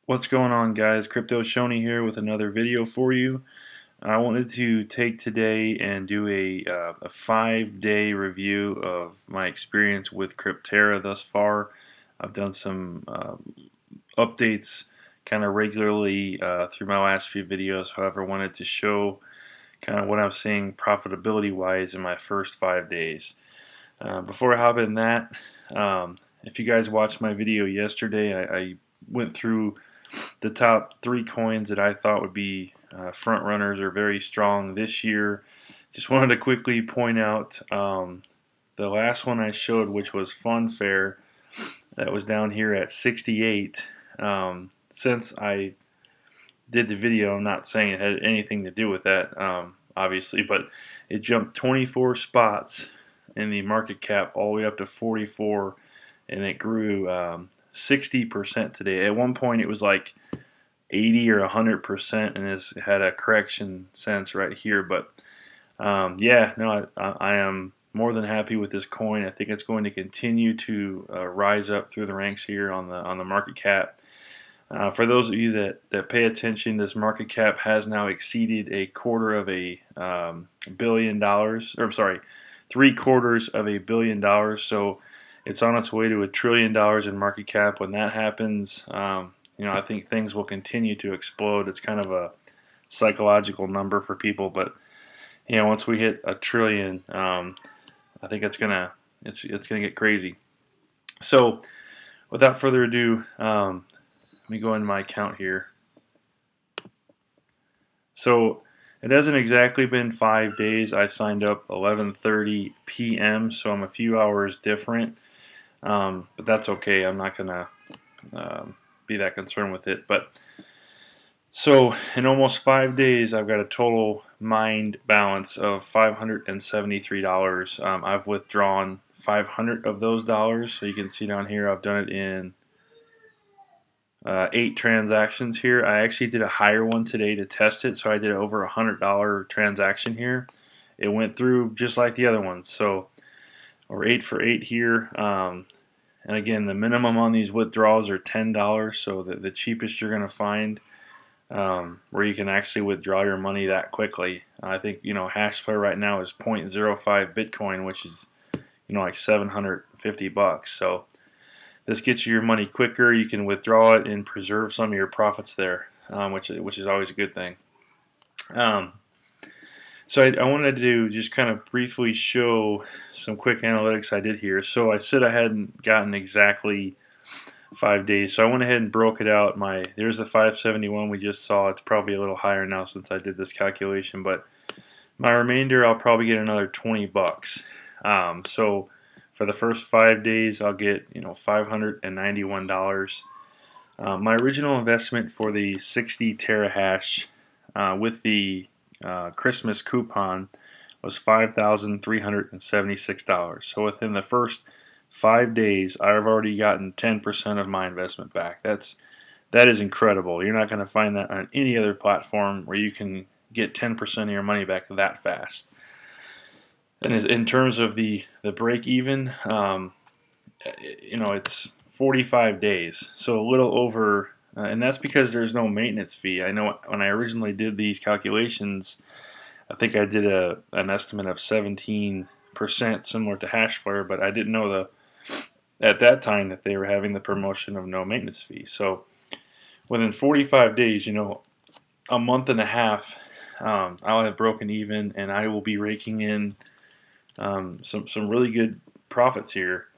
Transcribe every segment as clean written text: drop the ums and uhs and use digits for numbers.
What's going on, guys? Crypto Shoney here with another video for you. I wanted to take today and do a 5-day review of my experience with Crypterra thus far. I've done some updates kind of regularly through my last few videos. However, I wanted to show kind of what I'm seeing profitability wise in my first 5 days. Before I hop in that, if you guys watched my video yesterday, I went through the top 3 coins that I thought would be front runners or very strong this year. Just wanted to quickly point out the last one I showed, which was Funfair, that was down here at 68. Since I did the video, I'm not saying it had anything to do with that, obviously, but it jumped 24 spots in the market cap all the way up to 44, and it grew 60% today. At one point it was like 80 or 100%, and it's had a correction since right here. But yeah, no, I am more than happy with this coin. I think it's going to continue to rise up through the ranks here on the market cap. For those of you that pay attention, this market cap has now exceeded $250 million, or I'm sorry, $750 million. So it's on its way to $1 trillion in market cap. When that happens, I think things will continue to explode. It's kind of a psychological number for people, but once we hit $1 trillion, I think it's gonna get crazy. So, without further ado, let me go into my account here. So it hasn't exactly been 5 days. I signed up 11:30 p.m., so I'm a few hours different. But that's okay. I'm not gonna be that concerned with it. But so in almost 5 days, I've got a total mined balance of $573. I've withdrawn 500 of those dollars. So you can see down here, I've done it in 8 transactions here. I actually did a higher one today to test it, so I did over $100 transaction here. It went through just like the other ones, so we're 8 for 8 here. And again, the minimum on these withdrawals are $10, so the cheapest you're going to find where you can actually withdraw your money that quickly. I think HashFlare right now is 0.05 Bitcoin, which is like $750. So this gets you your money quicker. You can withdraw it and preserve some of your profits there, which is always a good thing. So I wanted to just kind of briefly show some quick analytics I did here. So I said I hadn't gotten exactly 5 days, so I went ahead and broke it out. There's the 571 we just saw. It's probably a little higher now since I did this calculation, but my remainder, I'll probably get another 20 bucks. So for the first 5 days, I'll get $591. My original investment for the 60 terahash with the Christmas coupon was $5,376. So within the first 5 days, I've already gotten 10% of my investment back. That is incredible. You're not going to find that on any other platform where you can get 10% of your money back that fast. And in terms of the break even, it's 45 days, so a little over, and that's because there's no maintenance fee. I know when I originally did these calculations, I think I did an estimate of 17%, similar to HashFlare, but I didn't know at that time that they were having the promotion of no maintenance fee. So within 45 days, a month and a half, I'll have broken even, and I will be raking in some really good profits here,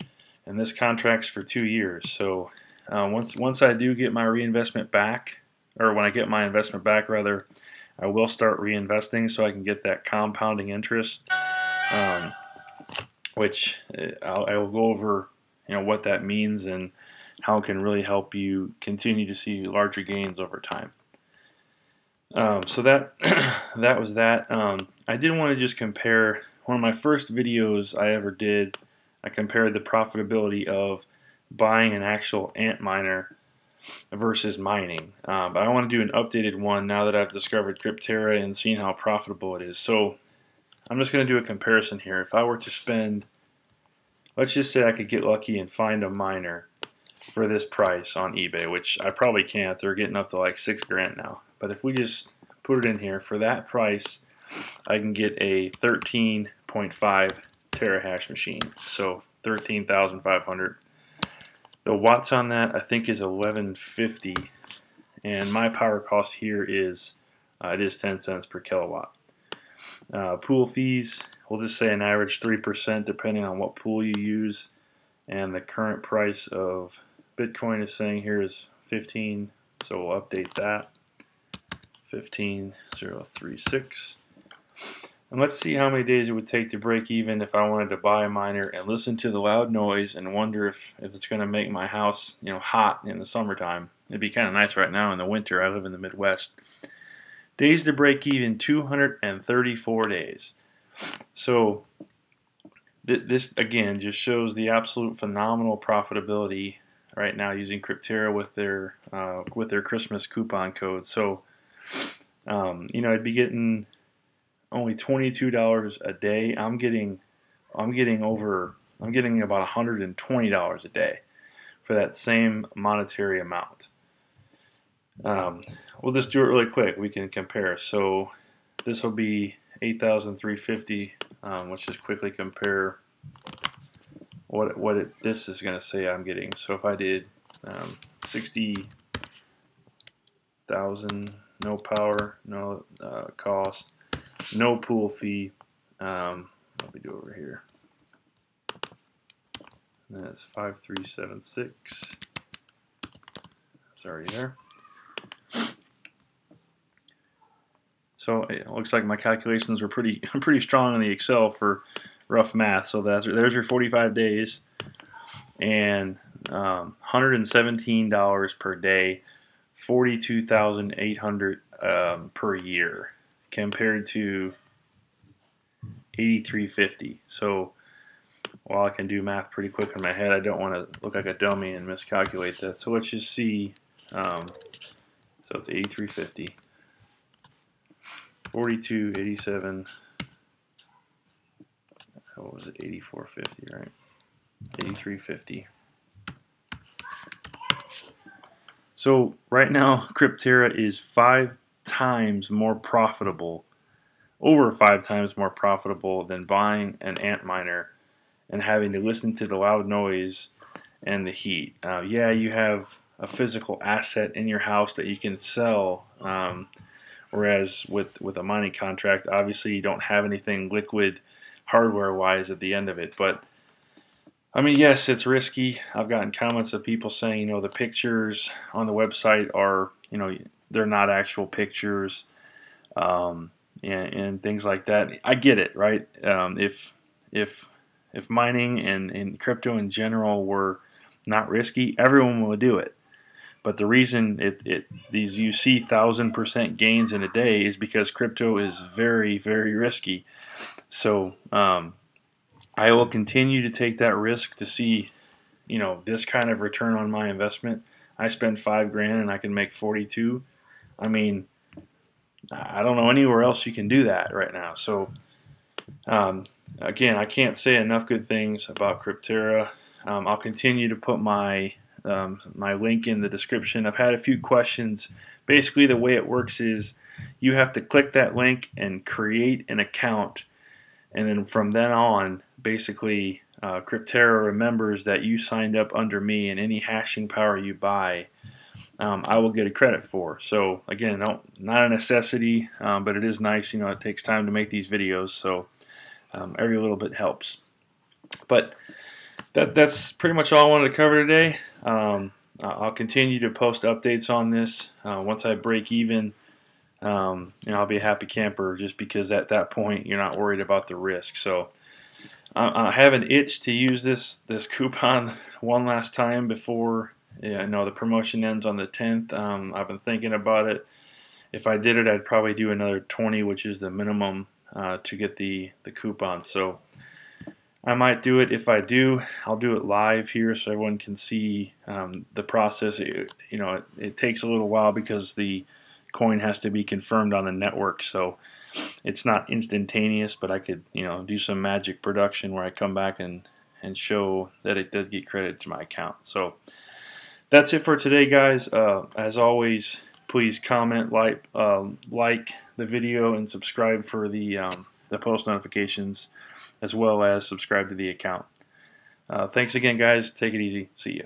and this contract's for 2 years. So once I do get my reinvestment back, or when I get my investment back rather, I will start reinvesting so I can get that compounding interest, which I will go over what that means and how it can really help you continue to see larger gains over time. So that that was that. I did want to just compare one of my first videos I ever did. I compared the profitability of buying an actual antminer versus mining. But I want to do an updated one now that I've discovered Crypterra and seen how profitable it is. So I'm just going to do a comparison here. If I were to spend, let's just say I could get lucky and find a miner for this price on eBay, which I probably can't. They're getting up to like $6 grand now. But if we just put it in here, for that price, I can get a 13.5 terahash machine. So 13,500. The watts on that I think is 1150, and my power cost here is it is 10 cents per kilowatt. Pool fees, we'll just say an average 3% depending on what pool you use, and the current price of Bitcoin is saying here is 15, so we'll update that. 15,036. And let's see how many days it would take to break even if I wanted to buy a miner and listen to the loud noise and wonder if it's going to make my house, hot in the summertime. It'd be kind of nice right now in the winter. I live in the Midwest. Days to break even, 234 days. So this again just shows the absolute phenomenal profitability right now using Crypterra with their Christmas coupon code. So I'd be getting only $22 a day. I'm getting about $120 a day for that same monetary amount. We'll just do it really quick. We can compare. So this will be 8,350. Let's just quickly compare what this is going to say I'm getting. So if I did 60,000, no power, no cost, no pool fee. Let me do over here. And that's 5376. That's already there. So it looks like my calculations were pretty strong in the Excel for rough math. So there's your 45 days, and $117 per day, 42,800 per year, compared to 8350. So while I can do math pretty quick in my head, I don't want to look like a dummy and miscalculate this. So let's just see. So it's 8350. 42, 87, what was it, 8450, right? 8350. So right now, Crypterra is 5 times more profitable, over 5 times more profitable than buying an antminer and having to listen to the loud noise and the heat. Yeah, you have a physical asset in your house that you can sell. Whereas with a mining contract, obviously you don't have anything liquid hardware-wise at the end of it. But, I mean, yes, it's risky. I've gotten comments of people saying, the pictures on the website are, they're not actual pictures, and things like that. I get it, right? If mining and crypto in general were not risky, everyone would do it. But the reason you see 1,000% gains in a day is because crypto is very, very risky. So I will continue to take that risk to see, this kind of return on my investment. I spend $5 grand and I can make 42. I mean, I don't know anywhere else you can do that right now. So again, I can't say enough good things about Crypterra. I'll continue to put my link in the description. I've had a few questions. Basically, the way it works is you have to click that link and create an account, and then from then on, basically, Crypterra remembers that you signed up under me, and any hashing power you buy, I will get a credit for. So again, not a necessity, but it is nice. It takes time to make these videos, so every little bit helps. But that's pretty much all I wanted to cover today. I'll continue to post updates on this. Once I break even, I'll be a happy camper, just because at that point you're not worried about the risk. So I have an itch to use this coupon one last time before the promotion ends on the 10th. I've been thinking about it. If I did it, I'd probably do another 20, which is the minimum to get the coupon. So I might do it. If I do, I'll do it live here so everyone can see the process. It takes a little while because the coin has to be confirmed on the network, so it's not instantaneous, but I could do some magic production where I come back and show that it does get credited to my account. So That's it for today, guys. As always, please comment, like the video, and subscribe for the post notifications, as well as subscribe to the account. Thanks again, guys. Take it easy. See ya.